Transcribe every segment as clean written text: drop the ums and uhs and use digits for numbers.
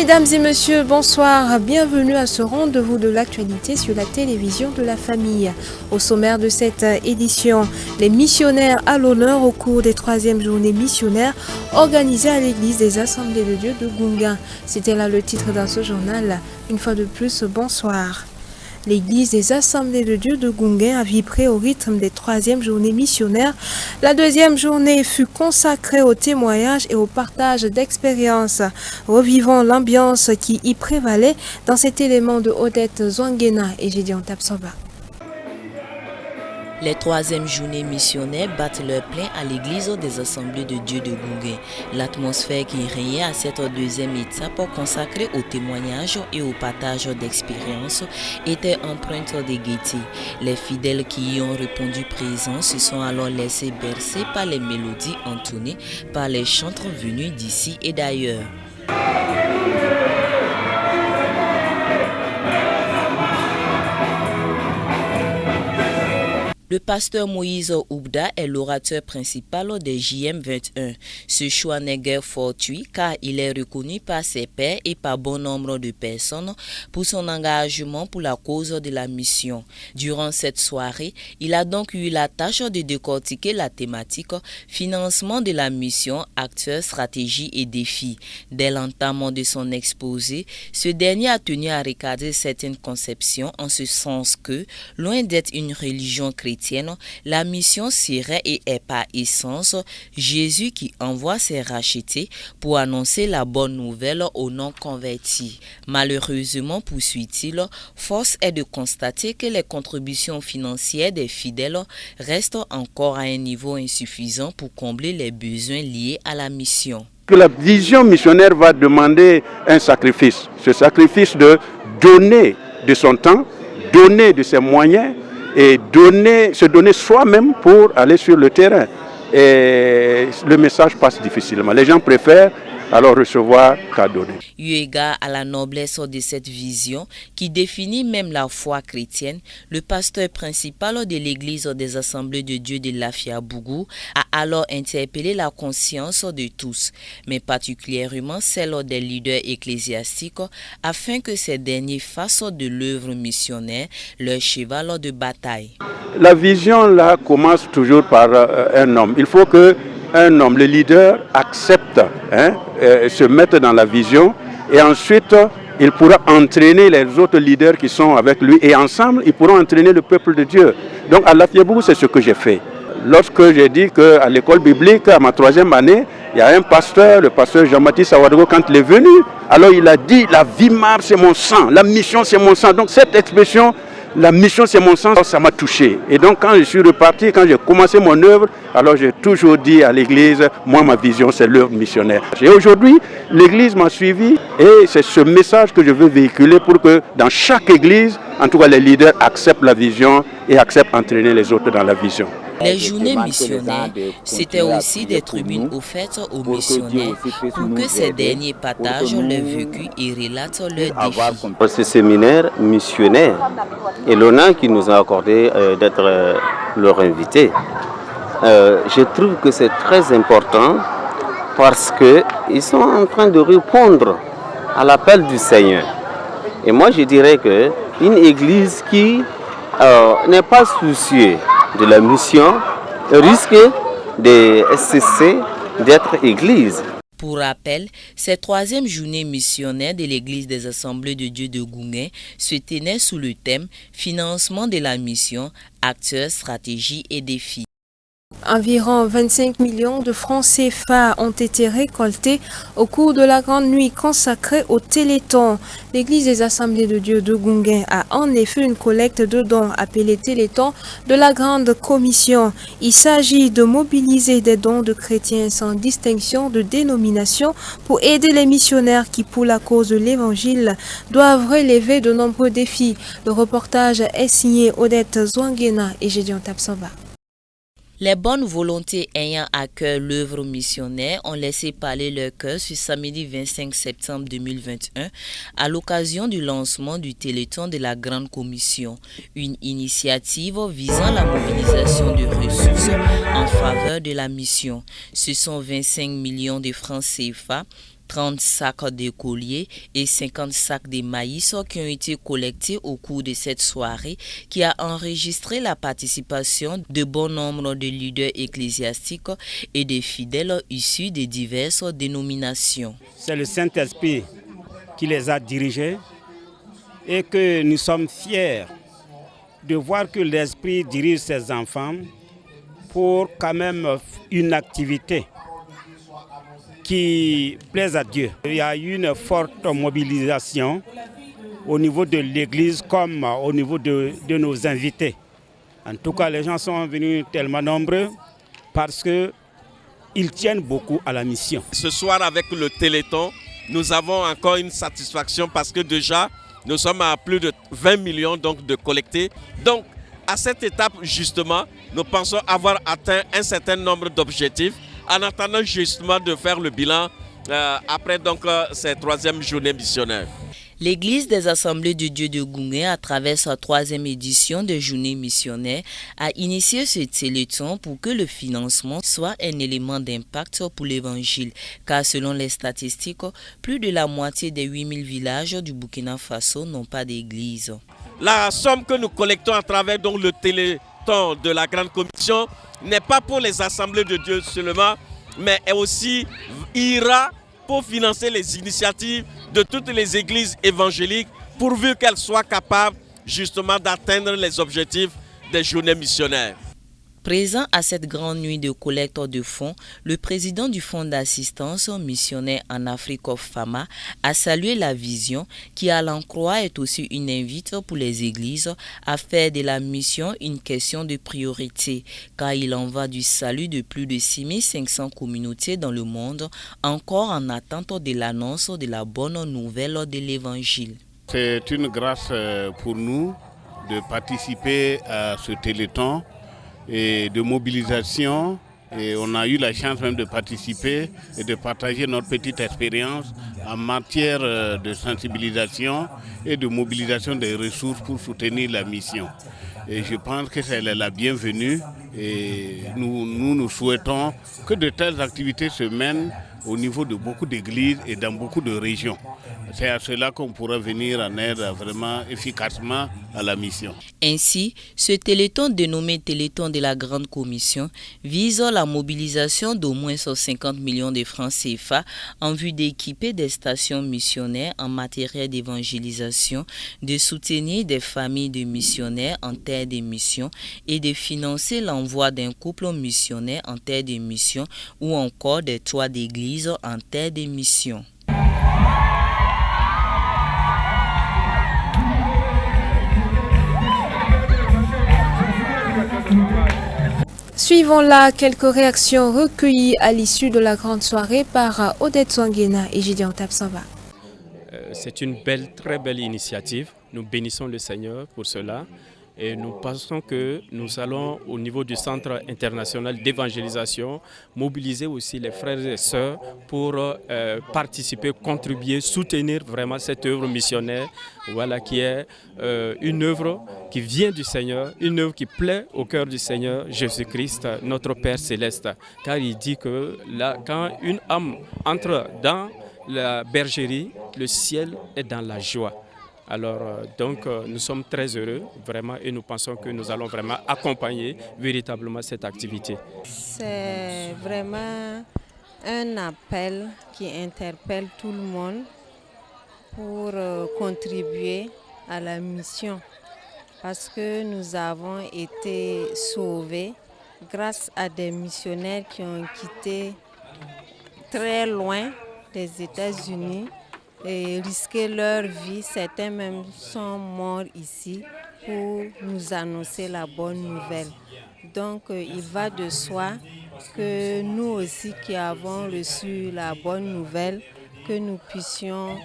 Mesdames et messieurs, bonsoir. Bienvenue à ce rendez-vous de l'actualité sur la télévision de la famille. Au sommaire de cette édition, les missionnaires à l'honneur au cours des 3e journées missionnaires organisées à l'église des Assemblées de Dieu de Gunga. C'était là le titre dans ce journal. Une fois de plus, bonsoir. L'église des Assemblées de Dieu de Gunga a vibré au rythme des 3e journées missionnaires. La 2e journée fut consacrée au témoignage et au partage d'expériences. Revivons l'ambiance qui y prévalait dans cet élément de Odette Zouangena et Gédion Tapsoba. Les 3e journées missionnaires battent leur plein à l'église des Assemblées de Dieu de Gunga. L'atmosphère qui régnait à cette 2e étape consacrée au témoignage et au partage d'expériences était empreinte de gaieté. Les fidèles qui y ont répondu présents se sont alors laissés bercer par les mélodies entonnées par les chantres venus d'ici et d'ailleurs. Le pasteur Moïse Oubda est l'orateur principal des JM21. Ce choix n'est guère fortuit car il est reconnu par ses pairs et par bon nombre de personnes pour son engagement pour la cause de la mission. Durant cette soirée, il a donc eu la tâche de décortiquer la thématique financement de la mission, acteurs, stratégies et défis. Dès l'entame de son exposé, ce dernier a tenu à recadrer certaines conceptions en ce sens que, loin d'être une religion chrétienne, la mission serait et est par essence Jésus qui envoie ses rachetés pour annoncer la bonne nouvelle aux non-convertis. Malheureusement, poursuit-il, force est de constater que les contributions financières des fidèles restent encore à un niveau insuffisant pour combler les besoins liés à la mission. La vision missionnaire va demander un sacrifice. Ce sacrifice de donner de son temps, donner de ses moyens, et se donner soi-même pour aller sur le terrain. Et le message passe difficilement. Les gens préfèrent alors recevoir qu'à donner. Eu égard à la noblesse de cette vision qui définit même la foi chrétienne, le pasteur principal de l'église des Assemblées de Dieu de Lafia-Bougou a alors interpellé la conscience de tous, mais particulièrement celle des leaders ecclésiastiques, afin que ces derniers fassent de l'œuvre missionnaire leur cheval de bataille. La vision là commence toujours par un homme. Il faut que un homme, le leader, accepte, se mette dans la vision et ensuite il pourra entraîner les autres leaders qui sont avec lui et ensemble ils pourront entraîner le peuple de Dieu. Donc à Lafia-Bougou, c'est ce que j'ai fait. Lorsque j'ai dit qu'à l'école biblique, à ma 3e année, il y a un pasteur, le pasteur Jean-Baptiste Awadogo, quand il est venu, alors il a dit la vie marbre c'est mon sang, la mission c'est mon sang. Donc cette expression, la mission c'est mon sang, ça m'a touché. Et donc quand je suis reparti, quand j'ai commencé mon œuvre, alors j'ai toujours dit à l'église, moi ma vision c'est l'œuvre missionnaire. Et aujourd'hui, l'église m'a suivi et c'est ce message que je veux véhiculer pour que dans chaque église, en tout cas les leaders acceptent la vision et acceptent d'entraîner les autres dans la vision. Les journées missionnaires, c'était aussi des tribunes offertes aux missionnaires pour que ces derniers partagent leur vécu et relatent leurs défis. Ce séminaire missionnaire et l'honneur qui nous a accordé d'être leur invité, je trouve que c'est très important parce qu'ils sont en train de répondre à l'appel du Seigneur. Et moi je dirais qu'une église qui n'est pas soucieuse de la mission risque de cesser d'être église. Pour rappel, cette 3e journée missionnaire de l'église des Assemblées de Dieu de Gunga se tenait sous le thème Financement de la mission, acteurs, stratégies et défis. Environ 25 millions de francs CFA ont été récoltés au cours de la grande nuit consacrée au Téléthon. L'église des Assemblées de Dieu de Gunga a en effet une collecte de dons appelée Téléthon de la Grande Commission. Il s'agit de mobiliser des dons de chrétiens sans distinction de dénomination pour aider les missionnaires qui, pour la cause de l'Évangile, doivent relever de nombreux défis. Le reportage est signé Odette Zouangena et Gédion Tapsoba. Les bonnes volontés ayant à cœur l'œuvre missionnaire ont laissé parler leur cœur ce samedi 25 septembre 2021 à l'occasion du lancement du Téléthon de la Grande Commission, une initiative visant la mobilisation de ressources en faveur de la mission. Ce sont 25 millions de francs CFA 30 sacs de colliers et 50 sacs de maïs qui ont été collectés au cours de cette soirée qui a enregistré la participation de bon nombre de leaders ecclésiastiques et de fidèles issus de diverses dénominations. C'est le Saint-Esprit qui les a dirigés et que nous sommes fiers de voir que l'Esprit dirige ses enfants pour quand même une activité qui plaise à Dieu. Il y a eu une forte mobilisation au niveau de l'Église comme au niveau de nos invités. En tout cas, les gens sont venus tellement nombreux parce qu'ils tiennent beaucoup à la mission. Ce soir, avec le Téléthon, nous avons encore une satisfaction parce que déjà, nous sommes à plus de 20 millions donc, de collectés. Donc, à cette étape, justement, nous pensons avoir atteint un certain nombre d'objectifs en attendant justement de faire le bilan après donc, cette troisième journée missionnaire. L'Église des Assemblées de Dieu de Goungé, à travers sa troisième édition de Journée missionnaire, a initié ce téléthon pour que le financement soit un élément d'impact pour l'Évangile. Car selon les statistiques, plus de la moitié des 8000 villages du Burkina Faso n'ont pas d'église. La somme que nous collectons à travers donc, le téléthon de la Grande Commission n'est pas pour les Assemblées de Dieu seulement, mais aussi ira pour financer les initiatives de toutes les églises évangéliques pourvu qu'elles soient capables justement d'atteindre les objectifs des journées missionnaires. Présent à cette grande nuit de collecte de fonds, le président du Fonds d'assistance missionnaire en Afrique FAMA a salué la vision qui, à l'en croire, est aussi une invite pour les églises à faire de la mission une question de priorité, car il en va du salut de plus de 6500 communautés dans le monde, encore en attente de l'annonce de la bonne nouvelle de l'Évangile. C'est une grâce pour nous de participer à ce téléthon et de mobilisation, et on a eu la chance même de participer et de partager notre petite expérience en matière de sensibilisation et de mobilisation des ressources pour soutenir la mission. Et je pense que c'est la bienvenue et nous souhaitons que de telles activités se mènent au niveau de beaucoup d'églises et dans beaucoup de régions. C'est à cela qu'on pourra venir en aide vraiment efficacement à la mission. Ainsi, ce téléthon dénommé Téléthon de la Grande Commission vise la mobilisation d'au moins 50 millions de francs CFA en vue d'équiper des stations missionnaires en matériel d'évangélisation, de soutenir des familles de missionnaires en terre de mission et de financer l'envoi d'un couple missionnaire en terre de mission ou encore des toits d'église en terre de mission. Suivons là quelques réactions recueillies à l'issue de la grande soirée par Odette Swangena et Gideon Tapsova. C'est une très belle initiative. Nous bénissons le Seigneur pour cela. Et nous pensons que nous allons, au niveau du Centre international d'évangélisation, mobiliser aussi les frères et sœurs pour participer, contribuer, soutenir vraiment cette œuvre missionnaire, voilà, qui est une œuvre qui vient du Seigneur, une œuvre qui plaît au cœur du Seigneur Jésus-Christ, notre Père céleste. Car il dit que là, quand une âme entre dans la bergerie, le ciel est dans la joie. Alors, nous sommes très heureux, vraiment, et nous pensons que nous allons vraiment accompagner véritablement cette activité. C'est vraiment un appel qui interpelle tout le monde pour contribuer à la mission. Parce que nous avons été sauvés grâce à des missionnaires qui ont quitté très loin des États-Unis et risqué leur vie. Certains même sont morts ici pour nous annoncer la bonne nouvelle. Donc il va de soi que nous aussi qui avons reçu la bonne nouvelle, que nous puissions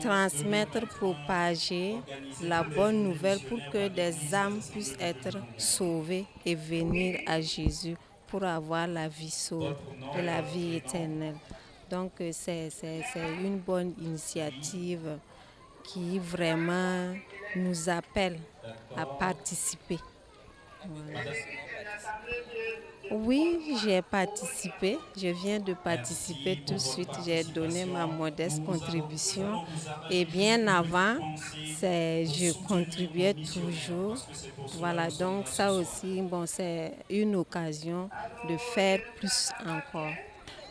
transmettre, propager la bonne nouvelle pour que des âmes puissent être sauvées et venir à Jésus pour avoir la vie sauve et la vie éternelle. Donc c'est une bonne initiative qui vraiment nous appelle à participer. Voilà. Oui, j'ai participé. Je viens de participer tout de suite. J'ai donné ma modeste contribution. Et bien avant, je contribuais toujours. Voilà, donc ça aussi, bon, c'est une occasion de faire plus encore.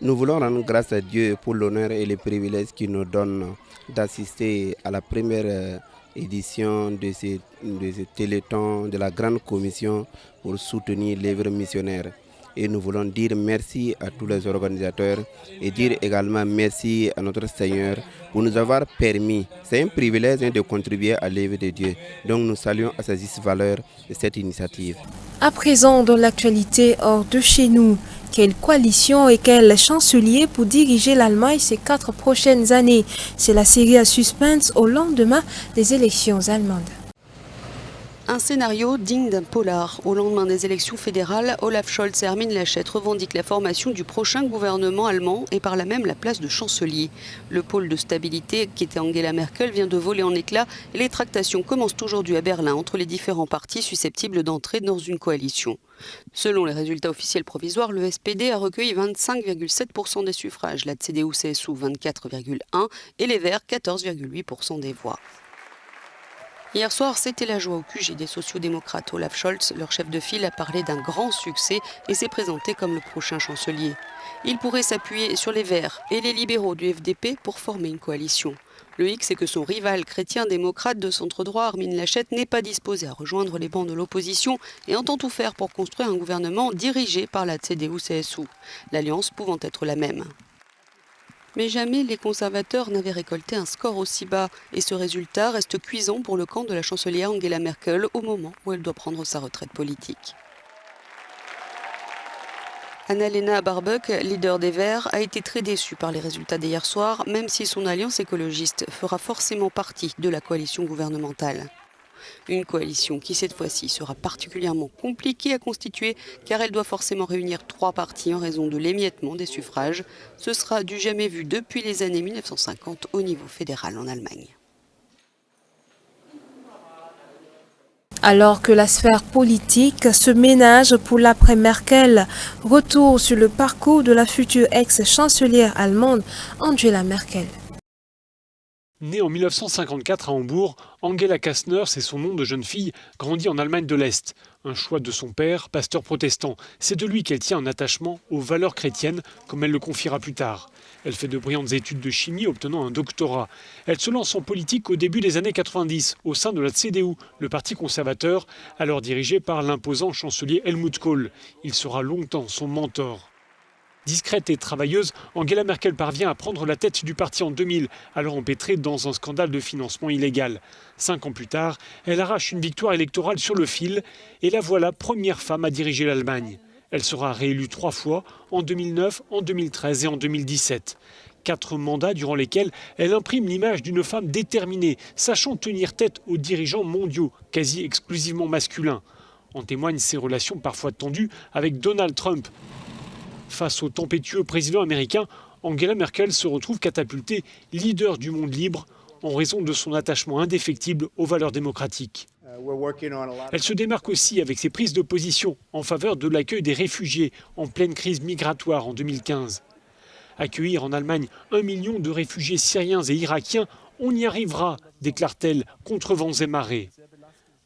Nous voulons rendre grâce à Dieu pour l'honneur et les privilèges qu'il nous donne d'assister à la première édition de ce téléthon de la Grande Commission pour soutenir l'œuvre missionnaire. Et nous voulons dire merci à tous les organisateurs et dire également merci à notre Seigneur pour nous avoir permis, c'est un privilège de contribuer à l'œuvre de Dieu. Donc nous saluons à sa juste valeur de cette initiative. À présent, dans l'actualité hors de chez nous, quelle coalition et quel chancelier pour diriger l'Allemagne ces 4 prochaines années? C'est la série à suspense au lendemain des élections allemandes. Un scénario digne d'un polar. Au lendemain des élections fédérales, Olaf Scholz et Armin Laschet revendiquent la formation du prochain gouvernement allemand et par là même la place de chancelier. Le pôle de stabilité qui était Angela Merkel vient de voler en éclats et les tractations commencent aujourd'hui à Berlin entre les différents partis susceptibles d'entrer dans une coalition. Selon les résultats officiels provisoires, le SPD a recueilli 25,7% des suffrages, la CDU-CSU 24,1% et les Verts 14,8% des voix. Hier soir, c'était la joie au QG des sociodémocrates. Olaf Scholz, leur chef de file, a parlé d'un grand succès et s'est présenté comme le prochain chancelier. Il pourrait s'appuyer sur les Verts et les libéraux du FDP pour former une coalition. Le hic, c'est que son rival chrétien-démocrate de centre-droit, Armin Laschet, n'est pas disposé à rejoindre les bancs de l'opposition et entend tout faire pour construire un gouvernement dirigé par la CDU-CSU, l'alliance pouvant être la même. Mais jamais les conservateurs n'avaient récolté un score aussi bas. Et ce résultat reste cuisant pour le camp de la chancelière Angela Merkel au moment où elle doit prendre sa retraite politique. Annalena Baerbock, leader des Verts, a été très déçue par les résultats d'hier soir, même si son alliance écologiste fera forcément partie de la coalition gouvernementale. Une coalition qui cette fois-ci sera particulièrement compliquée à constituer car elle doit forcément réunir 3 partis en raison de l'émiettement des suffrages. Ce sera du jamais vu depuis les années 1950 au niveau fédéral en Allemagne. Alors que la sphère politique se ménage pour l'après-Merkel, retour sur le parcours de la future ex-chancelière allemande Angela Merkel. Née en 1954 à Hambourg, Angela Kastner, c'est son nom de jeune fille, grandit en Allemagne de l'Est. Un choix de son père, pasteur protestant. C'est de lui qu'elle tient un attachement aux valeurs chrétiennes, comme elle le confiera plus tard. Elle fait de brillantes études de chimie, obtenant un doctorat. Elle se lance en politique au début des années 90, au sein de la CDU, le parti conservateur, alors dirigé par l'imposant chancelier Helmut Kohl. Il sera longtemps son mentor. Discrète et travailleuse, Angela Merkel parvient à prendre la tête du parti en 2000, alors empêtrée dans un scandale de financement illégal. 5 ans plus tard, elle arrache une victoire électorale sur le fil et la voilà première femme à diriger l'Allemagne. Elle sera réélue 3 fois, en 2009, en 2013 et en 2017. 4 mandats durant lesquels elle imprime l'image d'une femme déterminée, sachant tenir tête aux dirigeants mondiaux, quasi exclusivement masculins. En témoignent ses relations parfois tendues avec Donald Trump. Face au tempétueux président américain, Angela Merkel se retrouve catapultée leader du monde libre en raison de son attachement indéfectible aux valeurs démocratiques. Elle se démarque aussi avec ses prises de position en faveur de l'accueil des réfugiés en pleine crise migratoire en 2015. Accueillir en Allemagne 1 million de réfugiés syriens et irakiens, on y arrivera, déclare-t-elle, contre vents et marées.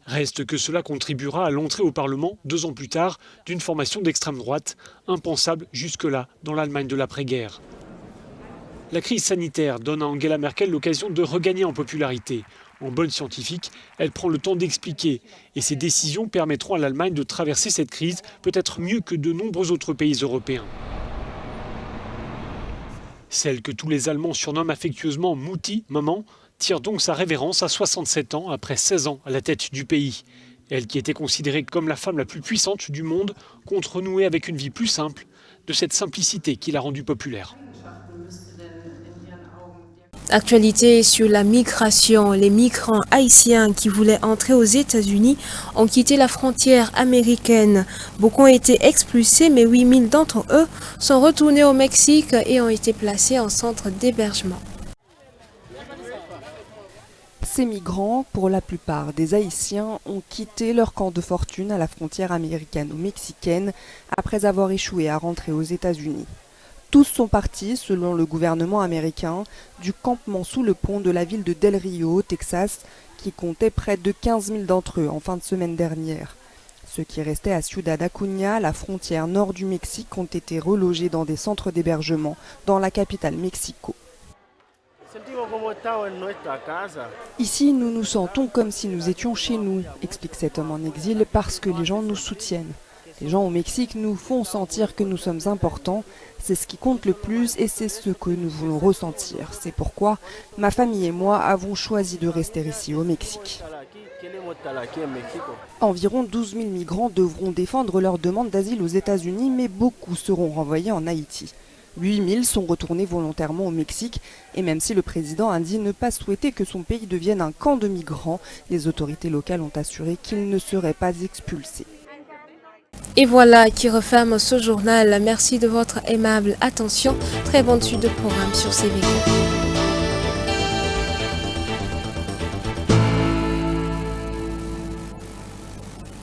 Reste que cela contribuera à l'entrée au Parlement, 2 ans plus tard, d'une formation d'extrême droite, impensable jusque-là dans l'Allemagne de l'après-guerre. La crise sanitaire donne à Angela Merkel l'occasion de regagner en popularité. En bonne scientifique, elle prend le temps d'expliquer et ses décisions permettront à l'Allemagne de traverser cette crise peut-être mieux que de nombreux autres pays européens. Celle que tous les Allemands surnomment affectueusement Mutti, maman, tire donc sa révérence à 67 ans après 16 ans à la tête du pays. Elle qui était considérée comme la femme la plus puissante du monde, compte renouer avec une vie plus simple, de cette simplicité qui l'a rendue populaire. Actualité sur la migration. Les migrants haïtiens qui voulaient entrer aux États-Unis ont quitté la frontière américaine. Beaucoup ont été expulsés, mais 8000 d'entre eux sont retournés au Mexique et ont été placés en centre d'hébergement. Ces migrants, pour la plupart des Haïtiens, ont quitté leur camp de fortune à la frontière américano-mexicaine après avoir échoué à rentrer aux États-Unis. Tous sont partis, selon le gouvernement américain, du campement sous le pont de la ville de Del Rio, au Texas, qui comptait près de 15 000 d'entre eux en fin de semaine dernière. Ceux qui restaient à Ciudad Acuña, la frontière nord du Mexique, ont été relogés dans des centres d'hébergement dans la capitale Mexico. Ici, nous nous sentons comme si nous étions chez nous, explique cet homme en exil, parce que les gens nous soutiennent. Les gens au Mexique nous font sentir que nous sommes importants, c'est ce qui compte le plus et c'est ce que nous voulons ressentir. C'est pourquoi ma famille et moi avons choisi de rester ici au Mexique. Environ 12 000 migrants devront défendre leur demande d'asile aux États-Unis, mais beaucoup seront renvoyés en Haïti. 8 000 sont retournés volontairement au Mexique et même si le président a dit ne pas souhaiter que son pays devienne un camp de migrants, les autorités locales ont assuré qu'ils ne seraient pas expulsés. Et voilà qui referme ce journal. Merci de votre aimable attention. Très bonne suite de programme sur CVK.